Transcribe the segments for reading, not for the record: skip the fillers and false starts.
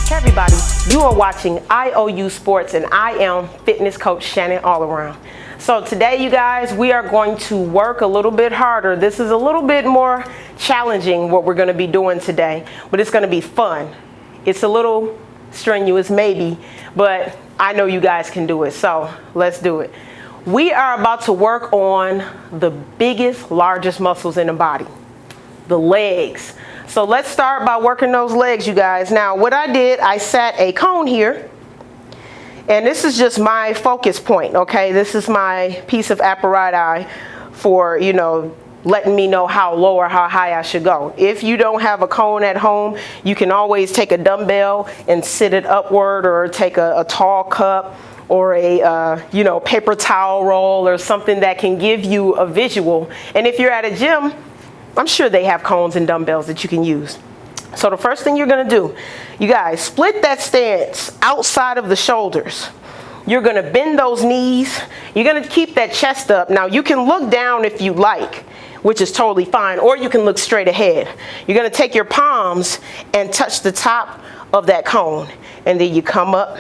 Hey everybody, you are watching IOU Sports and I am fitness coach Shannon All Around. So today you guys, we are going to work a little bit harder. This is a little bit more challenging what we're going to be doing today, but it's going to be fun. It's a little strenuous maybe, but I know you guys can do it. So let's do it. We are about to work on the biggest, largest muscles in the body, the legs. So let's start by working those legs, you guys. Now, what I did, I sat a cone here, and this is just my focus point, okay? This is my piece of apparatus for, letting me know how low or how high I should go. If you don't have a cone at home, you can always take a dumbbell and sit it upward, or take a tall cup or a paper towel roll or something that can give you a visual. And if you're at a gym, I'm sure they have cones and dumbbells that you can use. So the first thing you're gonna do, you guys, split that stance outside of the shoulders. You're gonna bend those knees. You're gonna keep that chest up. Now you can look down if you like, which is totally fine, or you can look straight ahead. You're gonna take your palms and touch the top of that cone, and then you come up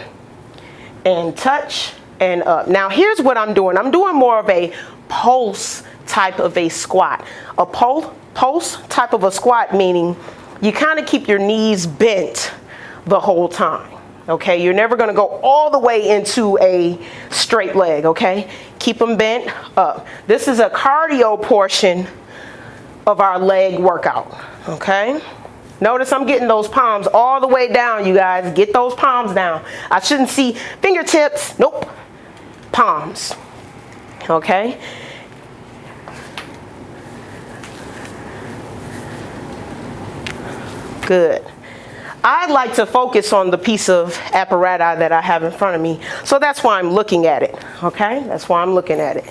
and touch and up. Now here's what I'm doing. I'm doing more of a pulse type of a squat. A pulse type of a squat, meaning you kind of keep your knees bent the whole time, okay? You're never gonna go all the way into a straight leg, okay? Keep them bent up. This is a cardio portion of our leg workout, okay? Notice I'm getting those palms all the way down, you guys. Get those palms down. I shouldn't see fingertips, nope, palms, okay? Good. I like to focus on the piece of apparatus that I have in front of me. So that's why I'm looking at it, okay? That's why I'm looking at it.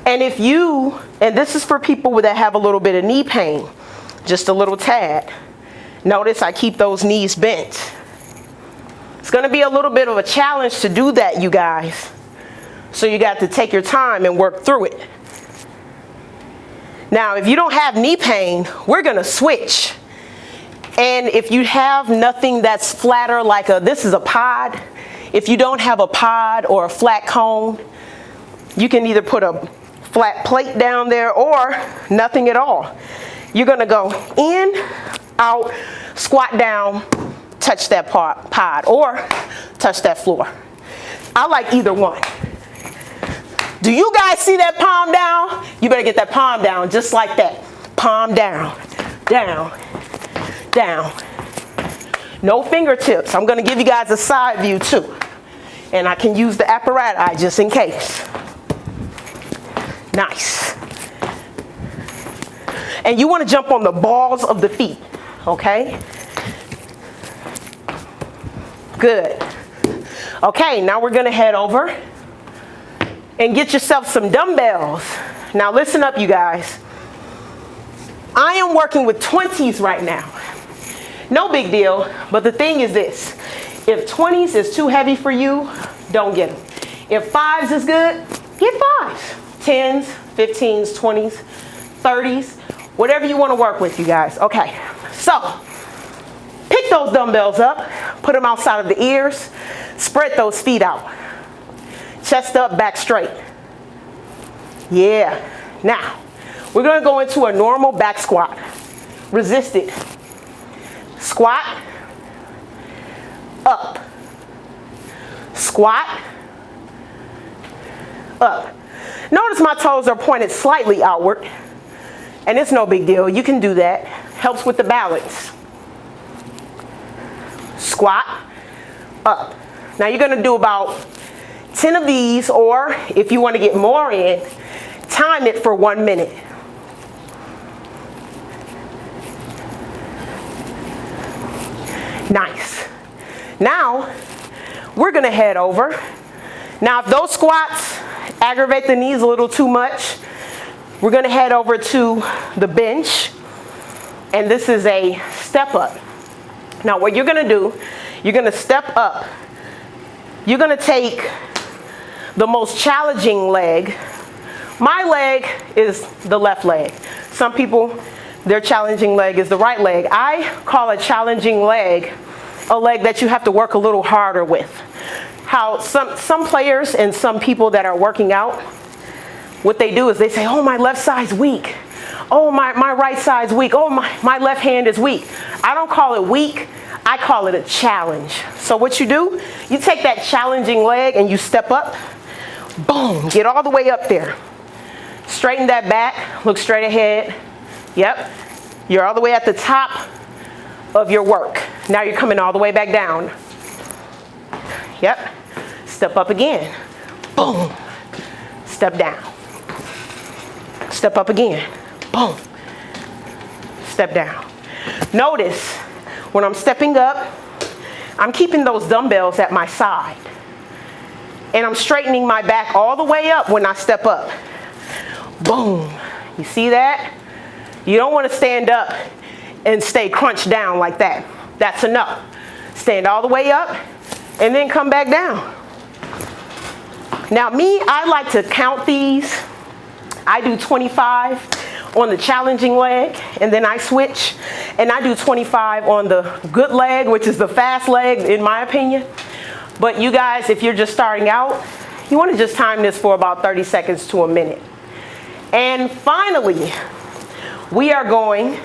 And and this is for people that have a little bit of knee pain, just a little tad. Notice I keep those knees bent. It's gonna be a little bit of a challenge to do that, you guys. So you got to take your time and work through it. Now, if you don't have knee pain, we're gonna switch. And if you have nothing that's flatter, like this is a pod. If you don't have a pod or a flat cone, you can either put a flat plate down there or nothing at all. You're gonna go in, out, squat down, touch that pod, or touch that floor. I like either one. Do you guys see that palm down? You better get that palm down just like that. Palm down, down, down. No fingertips. I'm gonna give you guys a side view too. And I can use the apparatus just in case. Nice. And you wanna jump on the balls of the feet, okay? Good. Okay, now we're gonna head over and get yourself some dumbbells. Now listen up, you guys. I am working with 20s right now. No big deal, but the thing is this. If 20s is too heavy for you, don't get them. If 5s is good, get 5s. 10s, 15s, 20s, 30s, whatever you wanna work with, you guys. Okay, so pick those dumbbells up, put them outside of the ears, spread those feet out. Chest up, back straight. Yeah. Now, we're gonna go into a normal back squat. Resist it. Squat, up. Squat, up. Notice my toes are pointed slightly outward, and it's no big deal. You can do that. Helps with the balance. Squat, up. Now you're gonna do about 10 of these, or if you want to get more in, time it for 1 minute. Nice. Now, we're gonna head over. Now, if those squats aggravate the knees a little too much, we're gonna head over to the bench, and this is a step up. Now, what you're gonna do, you're gonna step up. You're gonna take the most challenging leg. My leg is the left leg. Some people, their challenging leg is the right leg. I call a challenging leg a leg that you have to work a little harder with. How some players and some people that are working out, what they do is they say, oh, my left side's weak. Oh, my right side's weak. Oh, my left hand is weak. I don't call it weak. I call it a challenge. So what you do, you take that challenging leg and you step up. Boom, get all the way up there. Straighten that back, look straight ahead. Yep, you're all the way at the top of your work. Now you're coming all the way back down. Yep, step up again. Boom, step down. Step up again. Boom, step down. Notice when I'm stepping up, I'm keeping those dumbbells at my side. And I'm straightening my back all the way up when I step up. Boom. You see that? You don't want to stand up and stay crunched down like that. That's enough. Stand all the way up and then come back down. Now me, I like to count these. I do 25 on the challenging leg, and then I switch and I do 25 on the good leg, which is the fast leg in my opinion. But you guys, if you're just starting out, you want to just time this for about 30 seconds to a minute. And finally, we are going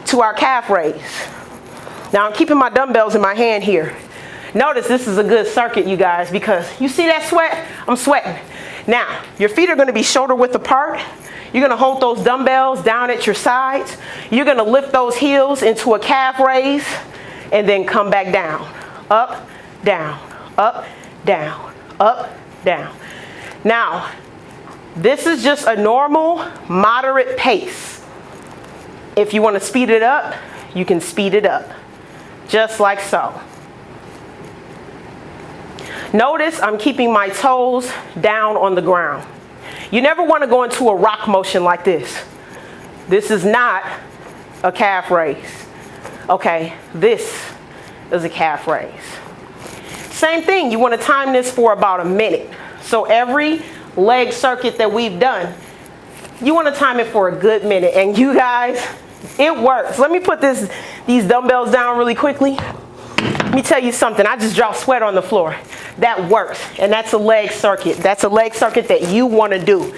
to our calf raise. Now I'm keeping my dumbbells in my hand here. Notice this is a good circuit, you guys, because you see that sweat? I'm sweating. Now, your feet are going to be shoulder width apart. You're going to hold those dumbbells down at your sides. You're going to lift those heels into a calf raise and then come back down. Up, down, up, down, up, down. Now, this is just a normal, moderate pace. If you want to speed it up, you can speed it up, just like so. Notice I'm keeping my toes down on the ground. You never want to go into a rock motion like this. This is not a calf raise. Okay, this is a calf raise. Same thing, you want to time this for about a minute. So every leg circuit that we've done, you want to time it for a good minute. And you guys, it works. Let me put these dumbbells down really quickly. Let me tell you something. I just dropped sweat on the floor. That works. And that's a leg circuit. That's a leg circuit that you want to do.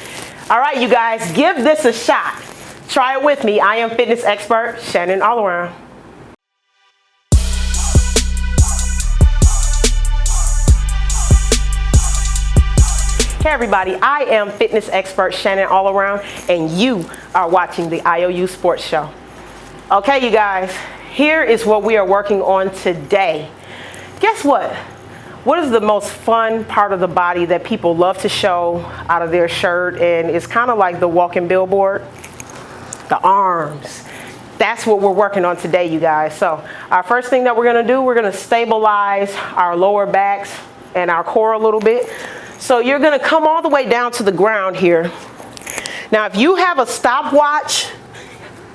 All right, you guys, give this a shot. Try it with me. I am fitness expert Shannon All Around. Hey everybody, I am fitness expert Shannon All Around, and you are watching the IOU Sports Show. Okay, you guys, here is what we are working on today. Guess what? What is the most fun part of the body that people love to show out of their shirt, and it's kind of like the walking billboard? The arms. That's what we're working on today, you guys. So our first thing that we're going to do, we're going to stabilize our lower backs and our core a little bit. So you're going to come all the way down to the ground here. Now, if you have a stopwatch,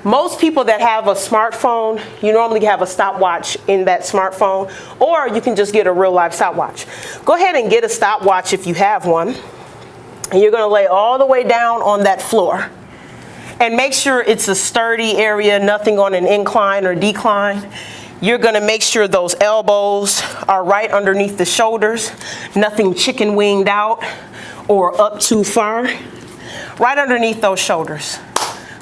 most people that have a smartphone, you normally have a stopwatch in that smartphone, or you can just get a real life stopwatch. Go ahead and get a stopwatch if you have one. And you're going to lay all the way down on that floor. And make sure it's a sturdy area, nothing on an incline or decline. You're going to make sure those elbows are right underneath the shoulders, nothing chicken winged out or up too far. Right underneath those shoulders.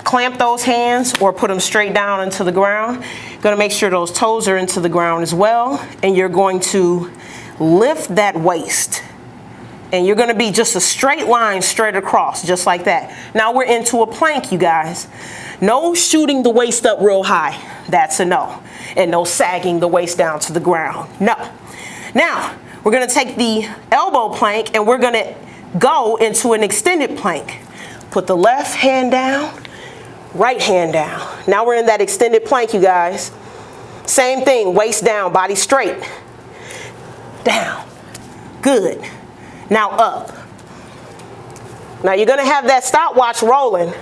Clamp those hands or put them straight down into the ground. Going to make sure those toes are into the ground as well. And you're going to lift that waist. And you're going to be just a straight line straight across, just like that. Now we're into a plank, you guys. No shooting the waist up real high. That's a no. And no sagging the waist down to the ground. No. Now, we're going to take the elbow plank and we're going to go into an extended plank. Put the left hand down, right hand down. Now we're in that extended plank, you guys. Same thing, waist down, body straight. Down. Good. Now up. Now you're going to have that stopwatch rolling.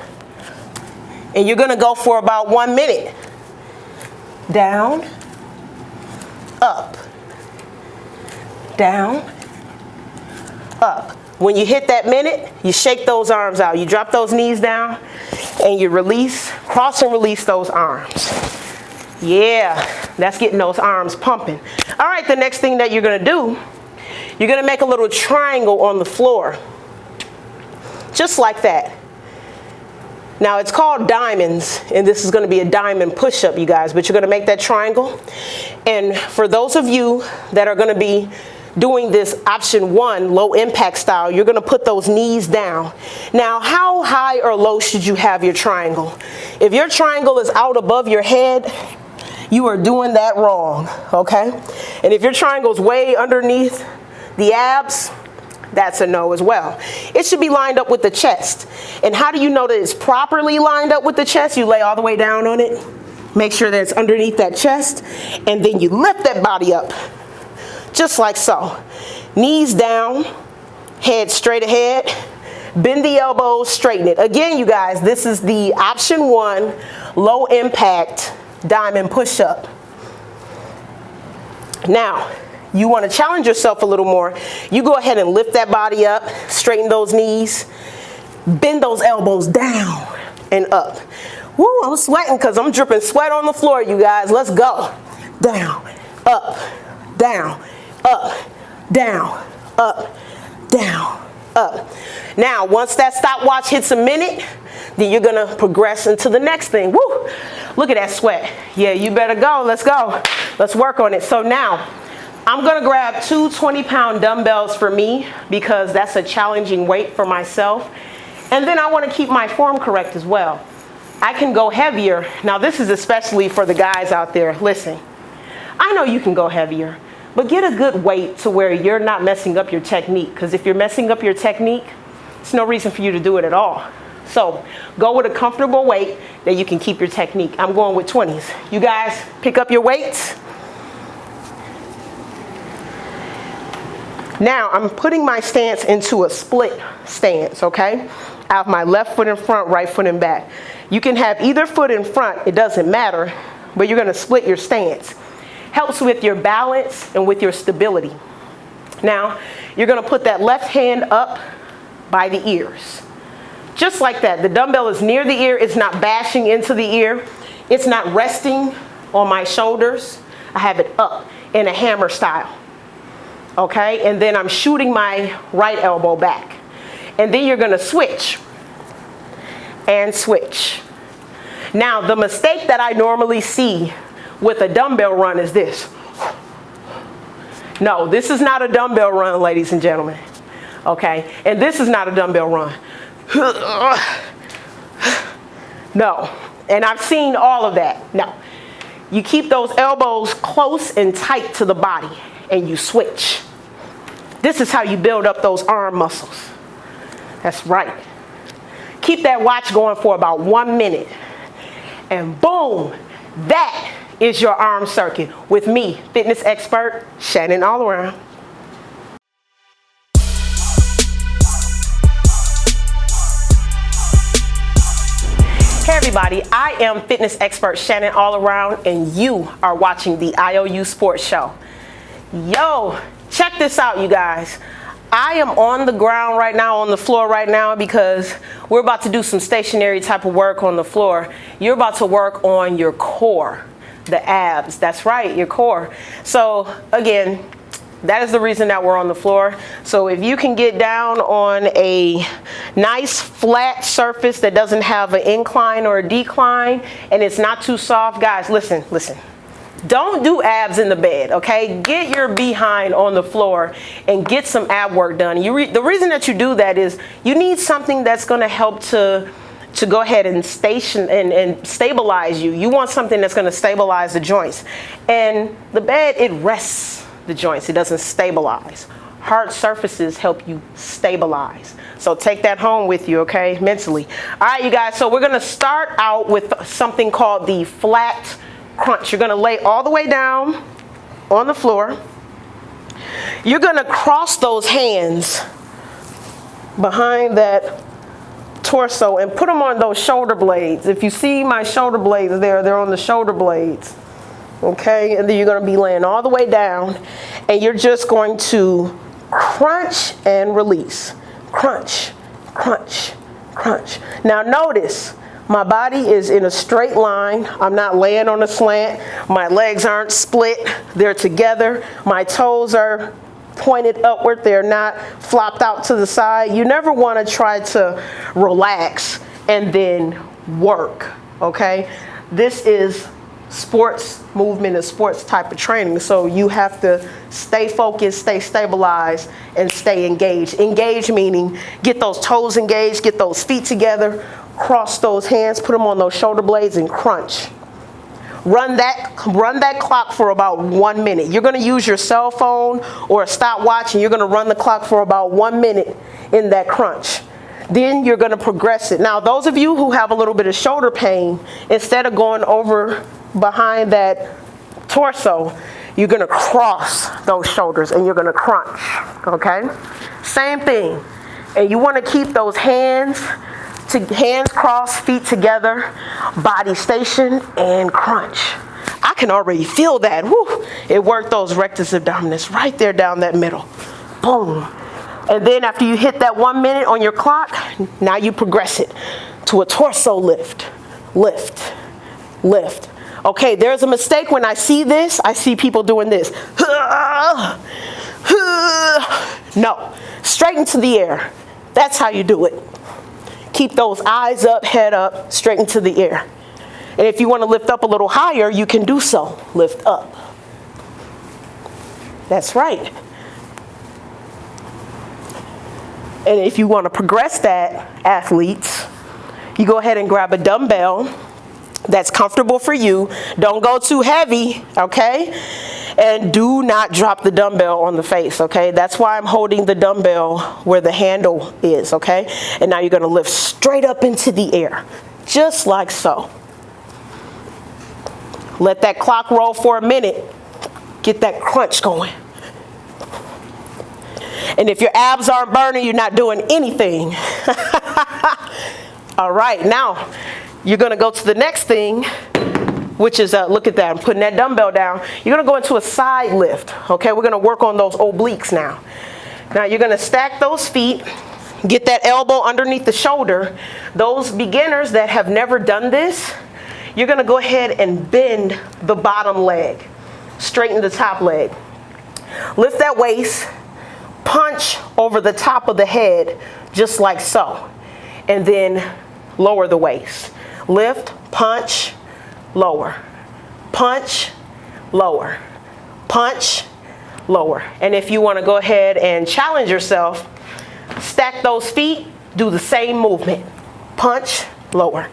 And you're going to go for about 1 minute. Down, up, down, up. When you hit that minute, you shake those arms out. You drop those knees down and you release, cross and release those arms. Yeah, that's getting those arms pumping. All right, the next thing that you're gonna do, you're gonna make a little triangle on the floor. Just like that. Now it's called diamonds, and this is gonna be a diamond push-up, you guys, but you're gonna make that triangle. And for those of you that are gonna be doing this option 1, low impact style, you're gonna put those knees down. Now, how high or low should you have your triangle? If your triangle is out above your head, you are doing that wrong, okay? And if your triangle's way underneath the abs, that's a no as well. It should be lined up with the chest. And how do you know that it's properly lined up with the chest? You lay all the way down on it, make sure that it's underneath that chest, and then you lift that body up, just like so. Knees down, head straight ahead, bend the elbows, straighten it. Again, you guys, this is the option 1, low impact diamond push-up. Now, you want to challenge yourself a little more. You go ahead and lift that body up, straighten those knees, bend those elbows down and up. Woo, I'm sweating because I'm dripping sweat on the floor, you guys. Let's go. Down, up, down, up, down, up, down, up. Now, once that stopwatch hits a minute, then you're gonna progress into the next thing. Woo! Look at that sweat. Yeah, you better go. Let's go. Let's work on it. So now, I'm gonna grab 2 20-pound dumbbells for me because that's a challenging weight for myself. And then I wanna keep my form correct as well. I can go heavier. Now, this is especially for the guys out there. Listen, I know you can go heavier, but get a good weight to where you're not messing up your technique. Because if you're messing up your technique, it's no reason for you to do it at all. So go with a comfortable weight that you can keep your technique. I'm going with 20s. You guys pick up your weights. Now I'm putting my stance into a split stance, okay? I have my left foot in front, right foot in back. You can have either foot in front, it doesn't matter, but you're gonna split your stance. Helps with your balance and with your stability. Now, you're gonna put that left hand up by the ears. Just like that. The dumbbell is near the ear. It's not bashing into the ear. It's not resting on my shoulders. I have it up in a hammer style. Okay? And then I'm shooting my right elbow back. And then you're going to switch. And switch. Now, the mistake that I normally see with a dumbbell run is this. No, this is not a dumbbell run, ladies and gentlemen. Okay? And this is not a dumbbell run. No, and I've seen all of that. No, you keep those elbows close and tight to the body and you switch. This is how you build up those arm muscles. That's right. Keep that watch going for about 1 minute and boom, that is your arm circuit with me, fitness expert Shannon All Around. Hey everybody, I am fitness expert Shannon All Around and you are watching the IOU Sports Show. Yo, check this out, you guys. I am on the ground right now, on the floor right now, because we're about to do some stationary type of work on the floor. You're about to work on your core, the abs. That's right, your core. So again, that is the reason that we're on the floor. So if you can get down on a nice flat surface that doesn't have an incline or a decline and it's not too soft, guys, listen. Don't do abs in the bed, okay? Get your behind on the floor and get some ab work done. The reason that you do that is you need something that's gonna help to go ahead and stabilize you. You want something that's gonna stabilize the joints. And the bed, it rests the joints, it doesn't stabilize. Hard surfaces help you stabilize. So take that home with you, okay, mentally. All right, you guys, so we're gonna start out with something called the flat crunch. You're gonna lay all the way down on the floor. You're gonna cross those hands behind that torso and put them on those shoulder blades. If you see my shoulder blades there, they're on the shoulder blades. Okay, and then you're gonna be laying all the way down and you're just going to crunch and release. Crunch, crunch, crunch. Now notice, My body is in a straight line. I'm not laying on a slant. My legs aren't split. They're together. My toes are pointed upward. They're not flopped out to the side. You never want to try to relax and then work, okay? This is sports movement, a sports type of training. So you have to stay focused, stay stabilized, and stay engaged. Engaged meaning get those toes engaged, get those feet together, cross those hands, put them on those shoulder blades and crunch. Run that clock for about 1 minute. You're going to use your cell phone or a stopwatch, and you're going to run the clock for about 1 minute in that crunch. Then you're going to progress it. Now, those of you who have a little bit of shoulder pain, instead of going over behind that torso, you're going to cross those shoulders and you're going to crunch, okay? Same thing. And you want to keep those hands crossed, feet together, body stationed, and crunch. I can already feel that. Woo. It worked those rectus abdominis right there down that middle. Boom. And then after you hit that 1 minute on your clock, now you progress it to a torso lift. Lift. Lift. Okay, there's a mistake when I see this. I see people doing this. No, straight into the air. That's how you do it. Keep those eyes up, head up, straight into the air. And if you want to lift up a little higher, you can do so. Lift up. That's right. And if you want to progress that, athletes, you go ahead and grab a dumbbell that's comfortable for you. Don't go too heavy, okay? And do not drop the dumbbell on the face, okay? That's why I'm holding the dumbbell where the handle is, okay? And now you're going to lift straight up into the air, just like so. Let that clock roll for a minute. Get that crunch going. And if your abs aren't burning, you're not doing anything. All right, now you're going to go to the next thing, which is, look at that, I'm putting that dumbbell down. You're going to go into a side lift, okay? We're going to work on those obliques now. Now you're going to stack those feet, get that elbow underneath the shoulder. Those beginners that have never done this, you're going to go ahead and bend the bottom leg, straighten the top leg. Lift that waist, punch over the top of the head, just like so. And then lower the waist. Lift, punch, lower, punch, lower, punch, lower. And if you want to go ahead and challenge yourself, stack those feet, do the same movement. Punch, lower.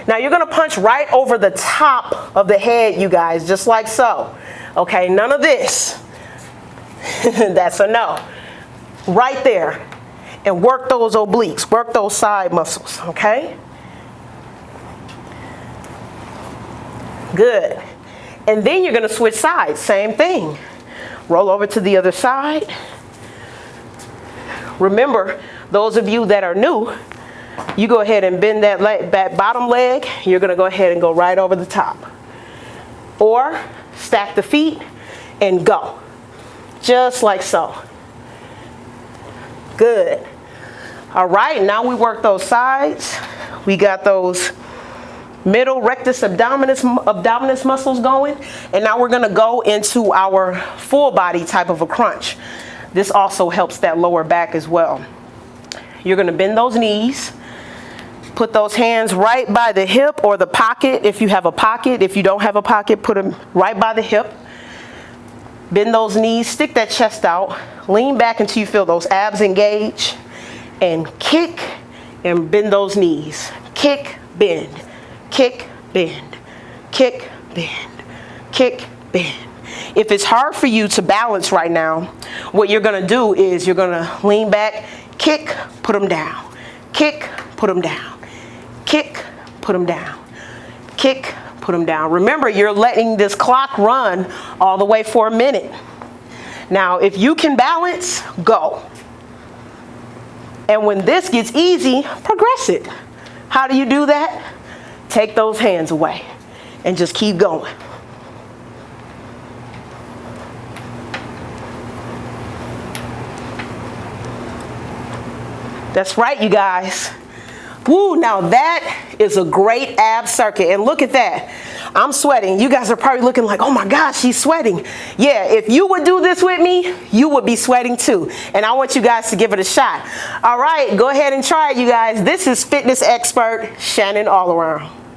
Now you're going to punch right over the top of the head, you guys, just like so. Okay, none of this. That's a no. Right there. And work those obliques, work those side muscles, okay? Good. And then you're going to switch sides, same thing. Roll over to the other side. Remember, those of you that are new, you go ahead and bend that bottom leg. You're going to go ahead and go right over the top. Or stack the feet and go. Just like so. Good. All right, now we work those sides. We got those middle rectus abdominis muscles going. And now we're going to go into our full body type of a crunch. This also helps that lower back as well. You're going to bend those knees. Put those hands right by the hip or the pocket if you have a pocket. If you don't have a pocket, put them right by the hip. Bend those knees, stick that chest out, lean back until you feel those abs engage, and kick and bend those knees. Kick, bend, kick, bend, kick, bend, kick, bend. If it's hard for you to balance right now, what you're going to do is you're going to lean back, kick, put them down, kick, put them down, kick, put them down, kick, put them down. Remember, you're letting this clock run all the way for a minute. Now, if you can balance, go. And when this gets easy, progress it. How do you do that? Take those hands away and just keep going. That's right, you guys. Woo, now that is a great ab circuit. And look at that. I'm sweating. You guys are probably looking like, oh my gosh, she's sweating. Yeah, if you would do this with me, you would be sweating too. And I want you guys to give it a shot. All right, go ahead and try it, you guys. This is fitness expert Shannon All Around.